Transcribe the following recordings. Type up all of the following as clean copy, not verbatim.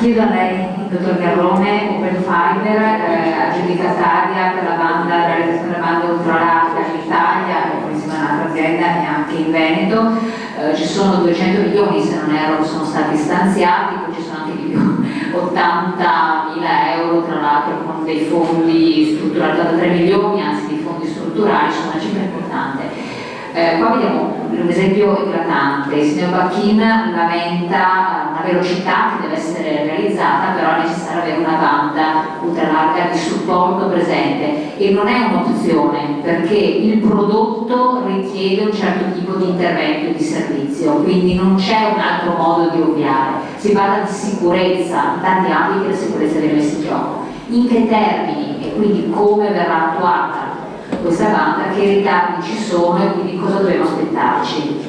Chiedo a lei, dottor Garrone, Open Fiber, aggiudicataria per la realizzazione della banda ultralarga in Italia, insieme a un'altra azienda e anche in Veneto. Ci sono 200 milioni, se non erro, sono stati stanziati, poi ci sono anche di più, 80.000 euro, tra l'altro con dei fondi strutturali, 3 milioni, anzi di fondi strutturali, sono una cifra importante. Qua vediamo un esempio eclatante. Il signor Bacchin lamenta una velocità che deve essere realizzata, però è necessario avere una banda ultralarga di supporto presente e non è un'opzione perché il prodotto richiede un certo tipo di intervento e di servizio, quindi non c'è un altro modo di ovviare. Si parla di sicurezza, in tanti ambiti la sicurezza viene messa in gioco. In che termini e quindi come verrà attuata questa banda, che ritardi ci sono e quindi cosa dobbiamo aspettarci?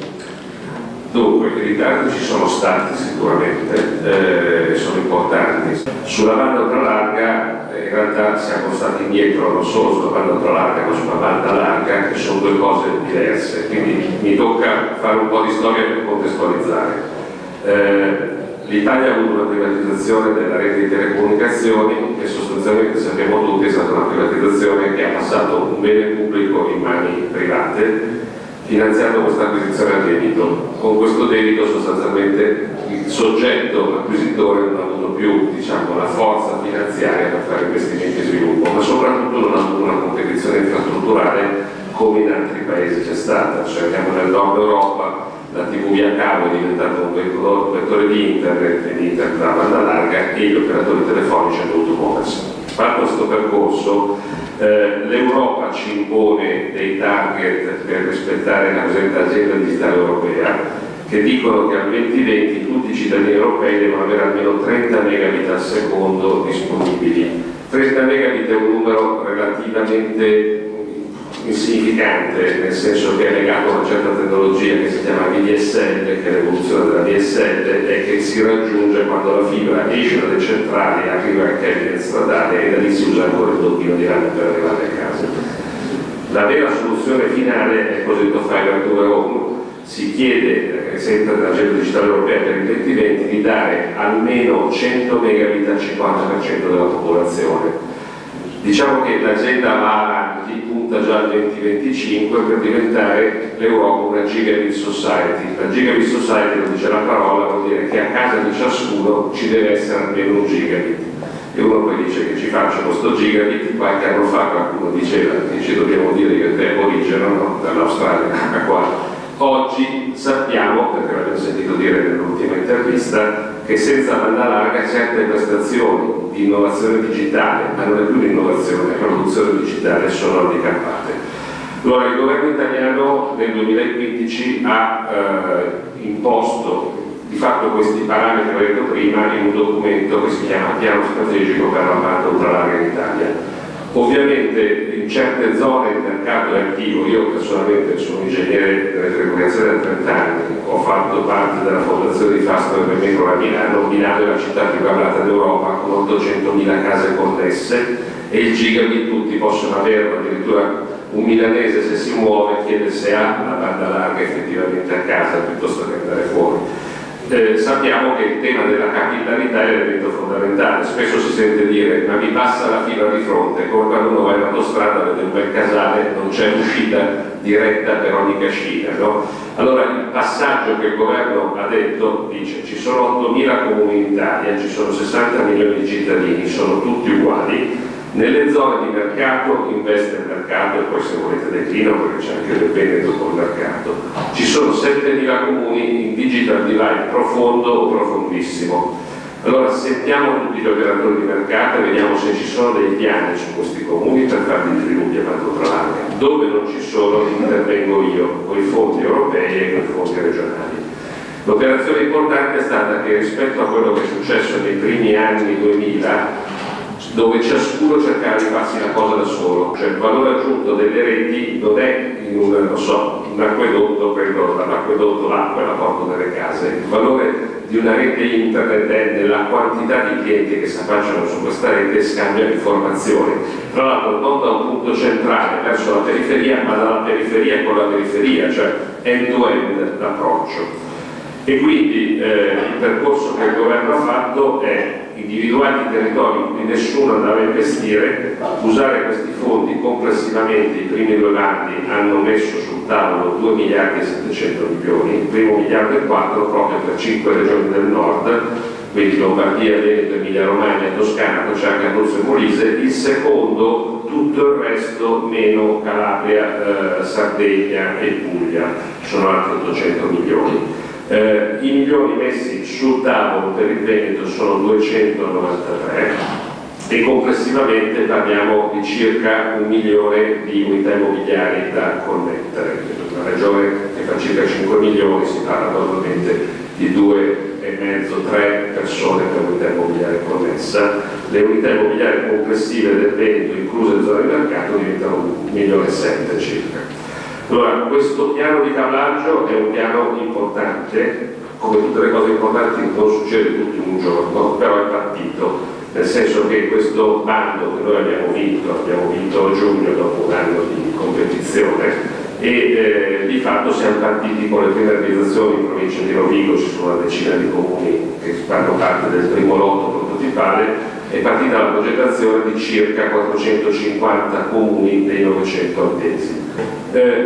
Dunque, i ritardi ci sono stati sicuramente, sono importanti. Sulla banda ultralarga in realtà siamo stati indietro non solo sulla banda ultralarga ma sulla banda larga, che sono due cose diverse, quindi mi tocca fare un po' di storia per contestualizzare. L'Italia ha avuto una privatizzazione della rete di telecomunicazioni che sostanzialmente sappiamo tutti è stata una privatizzazione che ha passato un bene pubblico in mani private, finanziando questa acquisizione a debito. Con questo debito sostanzialmente il soggetto acquisitore non ha avuto più, diciamo, la forza finanziaria per fare investimenti e sviluppo, ma soprattutto non ha avuto una competizione infrastrutturale come in altri paesi c'è stata. Cioè andiamo nel nord Europa, la TV via cavo è diventato un vettore di internet e di internet a banda larga e gli operatori telefonici hanno dovuto muoversi. Fatto questo percorso, l'Europa ci impone dei target per rispettare la cosiddetta agenda digitale europea che dicono che al 2020 tutti i cittadini europei devono avere almeno 30 megabit al secondo disponibili. 30 megabit è un numero relativamente insignificante, nel senso che è legato a una certa tecnologia che si chiama VDSL, che è l'evoluzione della DSL e che si raggiunge quando la fibra esce dalle centrali, arriva ai cavi stradali e da lì si usa ancora il doppino di rame per arrivare a casa. La vera soluzione finale è il cosiddetto Fiber to the Home. Si chiede, sempre dall'agenda digitale europea per il 2020, di dare almeno 100 megabit al 50% della popolazione. Diciamo che l'agenda va avanti, punta già al 2025 per diventare l'Europa una gigabit society. La gigabit society, lo dice la parola, vuol dire che a casa di ciascuno ci deve essere almeno un gigabit. E uno poi dice che ci faccio questo gigabit, qualche anno fa qualcuno diceva, dice dobbiamo dire che te origine, no? Dall'Australia a qua. Oggi sappiamo, perché l'abbiamo sentito dire nell'ultima intervista, che senza banda larga certe prestazioni di innovazione digitale, ma non è più l'innovazione, è la produzione digitale, sono handicappate. Allora il governo italiano nel 2015 ha imposto di fatto questi parametri che ho detto prima in un documento che si chiama Piano strategico per la banda ultralarga in Italia. Ovviamente in certe zone il mercato è attivo. Io personalmente sono ingegnere delle telecomunicazioni da 30 anni, ho fatto parte della fondazione di Fastweb e Metro a Milano. Milano è la città più parlata d'Europa con 800.000 case connesse e il gigabit tutti possono averlo, addirittura un milanese se si muove chiede se ha la banda larga effettivamente a casa piuttosto che andare fuori. Sappiamo che il tema della capillarità è l'elemento fondamentale. Spesso si sente dire ma mi passa la fibra di fronte, come quando uno va in autostrada, vede un bel casale, non c'è uscita diretta per ogni cascina, no? Allora il passaggio che il governo ha detto dice ci sono 8.000 comuni in Italia, ci sono 60 milioni di cittadini, sono tutti uguali. Nelle zone di mercato investe il mercato e poi se volete declino perché c'è anche del bene dopo il mercato. Ci sono 7.000 comuni in digital divide profondo o profondissimo. Allora sentiamo tutti gli operatori di mercato e vediamo se ci sono dei piani su questi comuni per fare degli sviluppi a banda ultralarga. Dove non ci sono intervengo io con i fondi europei e con i fondi regionali. L'operazione importante è stata che rispetto a quello che è successo nei primi anni 2000, dove ciascuno cercava di farsi la cosa da solo, cioè il valore aggiunto delle reti non è in un acquedotto, prendo l'acquedotto, l'acqua e la porto nelle case. Il valore di una rete internet è nella quantità di clienti che si affacciano su questa rete e scambiano informazioni, tra l'altro non da un punto centrale verso la periferia, ma dalla periferia con la periferia, cioè end-to-end l'approccio. E quindi il percorso che il governo ha fatto è individuati territori in cui nessuno andava a investire, usare questi fondi complessivamente. I primi 2 anni hanno messo sul tavolo 2 miliardi e 700 milioni, il primo miliardo e 4 proprio per 5 regioni del nord, quindi Lombardia, Veneto, Emilia Romagna, Toscana, poi c'è anche Abruzzo e Molise, il secondo tutto il resto meno Calabria, Sardegna e Puglia, sono altri 800 milioni. I milioni messi sul tavolo per il Veneto sono 293 e complessivamente parliamo di circa 1 milione di unità immobiliari da connettere. Una regione che fa circa 5 milioni, si parla normalmente di 2,5-3 persone per unità immobiliare connessa. Le unità immobiliari complessive del Veneto, incluse le zone di mercato, diventano 1,7 milioni circa. Allora, questo piano di cablaggio è un piano importante, come tutte le cose importanti non succede tutto in un giorno, però è partito, nel senso che questo bando che noi abbiamo vinto a giugno dopo un anno di competizione e di fatto siamo partiti con le prime realizzazioni in provincia di Rovigo, ci sono una decina di comuni che fanno parte del primo lotto prototipale. È partita la progettazione di circa 450 comuni dei 900 attesi.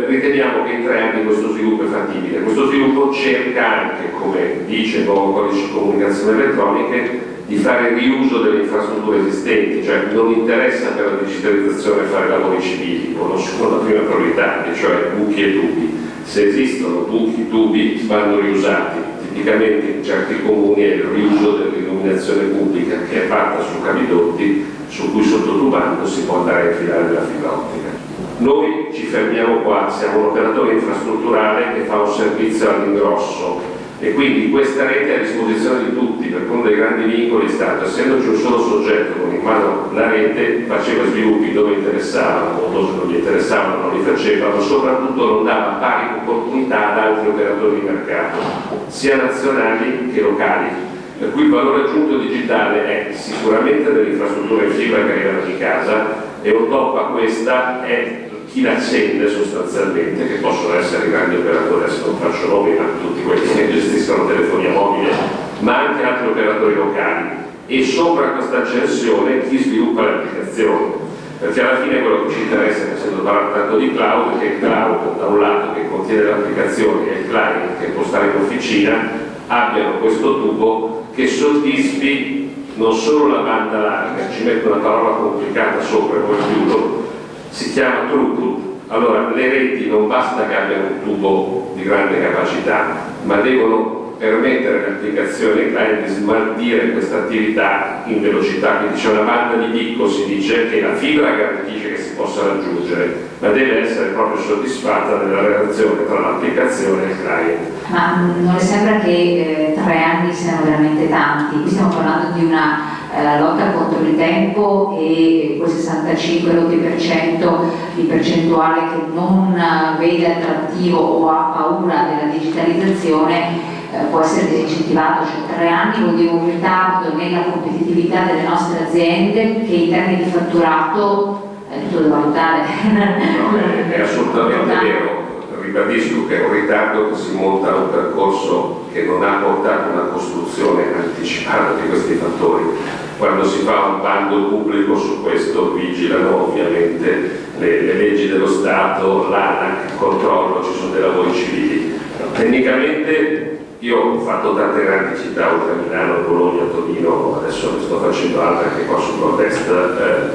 Riteniamo che in 3 anni questo sviluppo è fattibile. Questo sviluppo cerca anche, come dice il nuovo codice di comunicazioni elettroniche, di fare riuso delle infrastrutture esistenti, cioè non interessa per la digitalizzazione fare lavori civili, conoscono la prima priorità, cioè buchi e tubi. Se esistono buchi e tubi vanno riusati. Tipicamente in certi comuni è il riuso dell'illuminazione pubblica che è fatta su cavidotti su cui sottotubando si può andare a infilare della fibra ottica. Noi ci fermiamo qua, siamo un operatore infrastrutturale che fa un servizio all'ingrosso e quindi questa rete è a disposizione di tutti, perché uno dei grandi vincoli è stato, essendoci un solo soggetto con in mano la rete, faceva sviluppi dove interessavano o dove non gli interessavano non li faceva, ma soprattutto non dava pari opportunità ad altri operatori di mercato, sia nazionali che locali. Per cui il valore aggiunto digitale è sicuramente dell'infrastruttura in fibra che arriva di casa e un top a questa è chi l'accende sostanzialmente, che possono essere i grandi operatori, adesso non faccio nomi, ma tutti quelli che gestiscono telefonia mobile, ma anche altri operatori locali, e sopra questa accensione chi sviluppa le applicazioni, perché alla fine quello che ci interessa, essendo parlato tanto di cloud, è che il cloud da un lato che contiene le applicazioni e il client che può stare in officina abbiano questo tubo che soddisfi non solo la banda larga, ci metto una parola complicata sopra e poi chiudo, si chiama throughput. Allora le reti non basta che abbiano un tubo di grande capacità, ma devono permettere alle applicazioni e ai client di smaltire questa attività in velocità. Quindi c'è una banda di picco, si dice, che la fibra garantisce che si possa raggiungere, ma deve essere proprio soddisfatta nella relazione tra l'applicazione e il client. Ma non le sembra che 3 anni siano veramente tanti? Qui stiamo parlando di una lotta contro il tempo e quel 65% di percentuale che non vede attrattivo o ha paura della digitalizzazione può essere disincentivato. Cioè 3 anni vuol dire un ritardo nella competitività delle nostre aziende che in termini di fatturato è tutto da valutare. No, è assolutamente vero. Ribadisco che è un ritardo che si monta un percorso che non ha portato una costruzione anticipata di questi fattori. Quando si fa un bando pubblico su questo vigilano ovviamente le leggi dello Stato, l'ANAC, il controllo, ci sono dei lavori civili. Tecnicamente io ho fatto tante grandi città, oltre a Milano, Bologna, Torino, adesso ne sto facendo altre anche qua sul nord-est.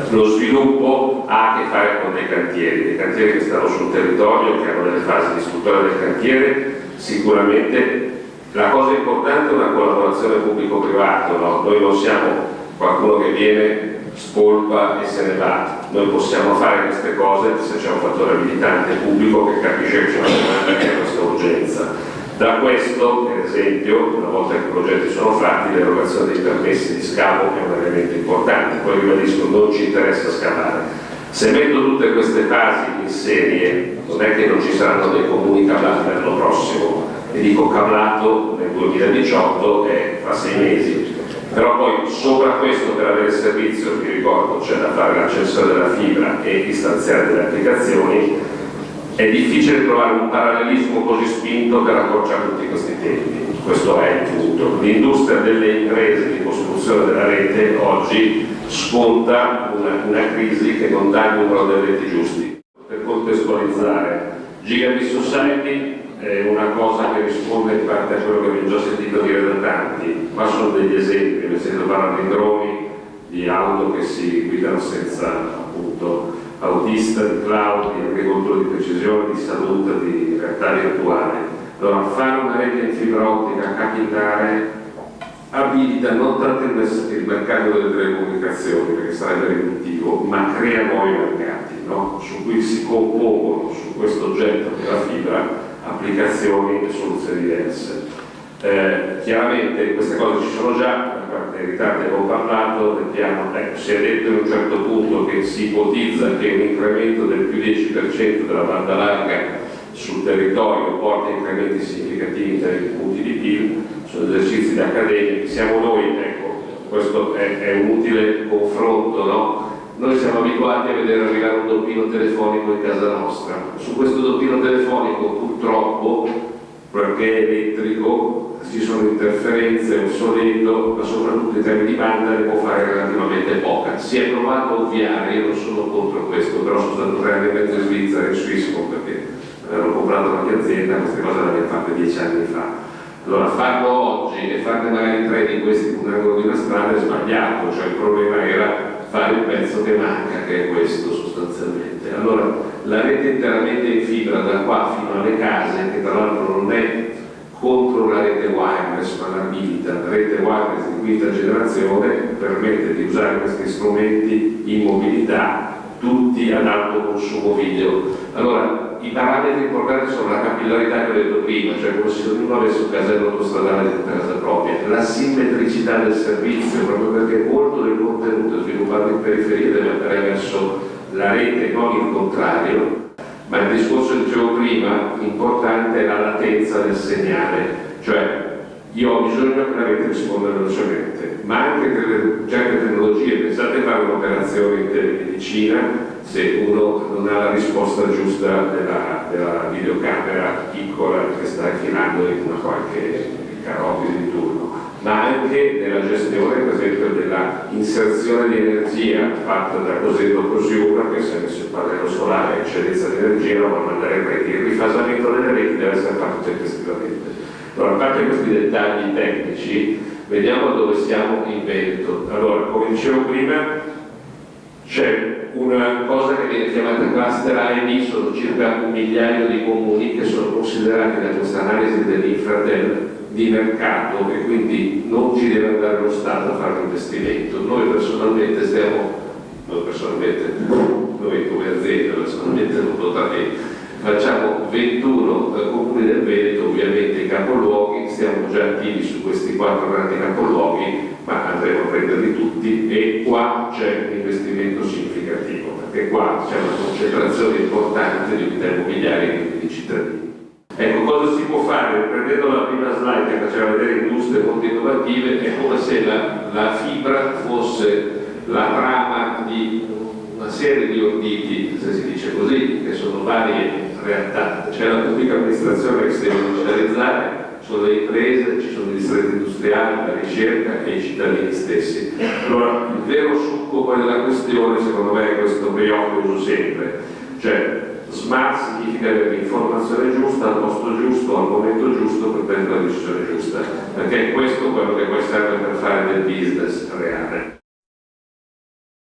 Lo sviluppo ha a che fare con dei cantieri che stanno sul territorio, che hanno delle fasi di struttura del cantiere. Sicuramente la cosa importante è una collaborazione pubblico-privato, no? Noi non siamo qualcuno che viene, spolpa e se ne va. Noi possiamo fare queste cose se c'è un fattore abilitante pubblico che capisce che c'è una domanda che ha questa urgenza. Da questo, per esempio, una volta che i progetti sono fatti, l'erogazione dei permessi di scavo è un elemento importante. Poi ribadisco, non ci interessa scavare. Se metto tutte queste fasi in serie, non è che non ci saranno dei comuni cablati l'anno prossimo, e dico cablato nel 2018 è fra 6 mesi. Però poi sopra questo, per avere il servizio, vi ricordo, c'è da fare l'accensione della fibra e istanziare delle applicazioni. È difficile trovare un parallelismo così spinto per accorciare tutti questi tempi, questo è il punto. L'industria delle imprese di costruzione della rete oggi sconta una crisi che non dà il numero delle reti giusti. Per contestualizzare, Gigabit Society è una cosa che risponde in parte a quello che abbiamo già sentito dire da tanti, ma sono degli esempi, nel senso parlano di droni, di auto che si guidano senza appunto autista, di cloud, di agricoltura di precisione, di salute, di realtà virtuale. Allora, fare una rete in fibra ottica capillare abilita non tanto il mercato delle telecomunicazioni, perché sarebbe riduttivo, ma crea nuovi mercati, no? Su cui si compongono, su questo oggetto che è la fibra, applicazioni e soluzioni diverse. Chiaramente queste cose ci sono già, in ritardo avevo parlato del piano, si è detto in un certo punto che si ipotizza che un incremento del più 10% della banda larga sul territorio porta incrementi significativi in termini di punti di PIL, sono esercizi di accademia, che siamo noi, ecco, questo è un utile confronto, no? Noi siamo abituati a vedere arrivare un doppino telefonico in casa nostra, su questo doppino telefonico purtroppo, perché è elettrico, ci sono interferenze, obsoleto, ma soprattutto in termini di banda ne può fare relativamente poca. Si è provato a ovviare, io non sono contro questo, però sono stato 3 anni e mezzo in Svizzera, in Swisscom, perché avevo comprato una mia azienda, queste cose le abbiamo fatte 10 anni fa. Allora farlo oggi e farne magari 3 di questi in un angolo di una strada è sbagliato, cioè il problema era fare il pezzo che manca, che è questo sostanzialmente. Allora la rete interamente in fibra da qua fino alle case, che tra l'altro non è contro la rete wireless ma l'abilita, la rete wireless di quinta generazione permette di usare questi strumenti in mobilità tutti ad alto consumo video. Allora i parametri importanti sono la capillarità che ho detto prima, cioè come se ognuno avesse un casello autostradale di casa propria, la simmetricità del servizio, proprio perché molto del contenuto sviluppato in periferia deve andare verso la rete, non il contrario. Ma il discorso che dicevo prima, importante è la latenza del segnale, cioè io ho bisogno che la rete risponda velocemente, ma anche certe tecnologie, pensate a fare un'operazione in telemedicina se uno non ha la risposta giusta della videocamera piccola che sta infilando in una qualche carotide di turno, ma anche nella gestione per esempio della inserzione di energia fatta da Coseto Consumer, che se messo il pannello solare a eccedenza di energia lo va a mandare in reti. Il rifasamento delle reti deve essere fatto tempestivamente. Allora, a parte questi dettagli tecnici, vediamo dove siamo in Veneto. Allora, come dicevo prima, c'è una cosa che viene chiamata cluster A e B, sono circa 1 migliaio di comuni che sono considerati da questa analisi dell'Infratel di mercato e quindi non ci deve andare lo Stato a fare l'investimento. Noi personalmente noi come azienda personalmente non totalmente, facciamo 21 comuni del Veneto, ovviamente i capoluoghi, siamo già attivi su questi 4 grandi capoluoghi, ma andremo a prenderli tutti e qua c'è un investimento significativo, perché qua c'è una concentrazione importante di unità immobiliari di cittadini. Ecco, cosa si può fare? Prendendo la prima slide che faceva vedere industrie molto innovative, è come se la fibra fosse la trama di una serie di orditi, se si dice così, che sono varie realtà. C'è la pubblica amministrazione che si deve digitalizzare, sono le imprese, ci sono i distretti industriali, la ricerca e i cittadini stessi. Allora, il vero succo poi della questione, secondo me, è questo che io uso sempre, cioè smart significa avere l'informazione giusta al posto giusto, al momento giusto per prendere la decisione giusta, perché è questo quello che poi serve per fare del business reale.